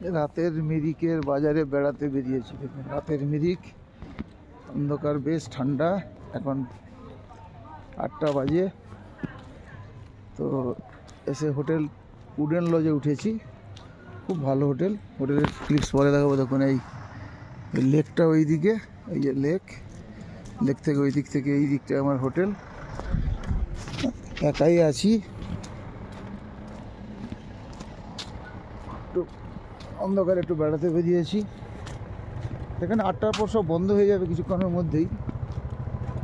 রাতের মিরিকের বাজারে বেড়াতে বেরিয়েছি। দেখুন রাতের মিরিক, অন্ধকার, বেশ ঠান্ডা। এখন 8টা বাজে। তো এসে হোটেল উডেন লজে উঠেছি। খুব ভালো হোটেল। হোটেলের ক্লিপস পরে দেখাবো। দেখুন এই লেকটা ওই দিকে, এই যে লেক থেকে ওই দিক থেকে এই দিকটা আমার হোটেল। একাই আছি, একটু অন্ধকারে একটু বেড়াতে বেরিয়েছি। এখানে 8টার পর সব বন্ধ হয়ে যাবে কিছুক্ষণের মধ্যেই,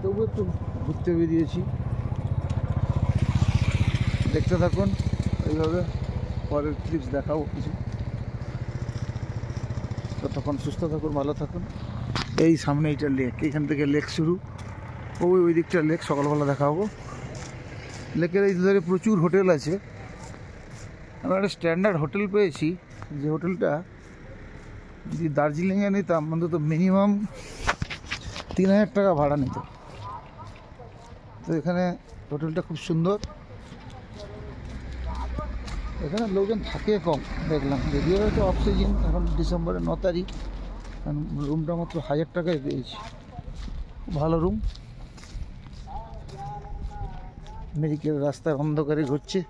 তবু একটু ঘুরতে বেরিয়েছি। দেখতে থাকুন, এইভাবে পরের ক্লিপস দেখাবো কিছু। ততক্ষণ সুস্থ থাকুন, ভালো থাকুন। এই সামনে এইটা লেক, এইখান থেকে লেক শুরু, ওই দিকটা লেক সকালবেলা দেখাবো। লেকের এই ধারে প্রচুর হোটেল আছে। আমরা একটা স্ট্যান্ডার্ড হোটেল পেয়েছি, যে হোটেলটা যদি দার্জিলিংয়ে নিতাম অন্তত মিনিমাম 3000 টাকা ভাড়া নিত। তো এখানে হোটেলটা খুব সুন্দর। এখানে লোকজন থাকে কম দেখলাম, যদিও হয়তো অফ সিজন, এখন ডিসেম্বরের 9 তারিখ। কারণ রুমটা মাত্র 1000 টাকায় পেয়েছি। খুব ভালো রুম। মিরিকের রাস্তায় অন্ধকারে ঘুরছে,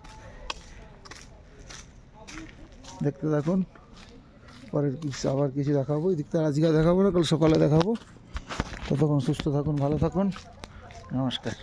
দেখতে থাকুন। পরের আবার কিছু দেখাবো, এই দিকটা আজকে দেখাবো না, কাল সকালে দেখাবো। ততক্ষণ সুস্থ থাকুন, ভালো থাকুন, নমস্কার।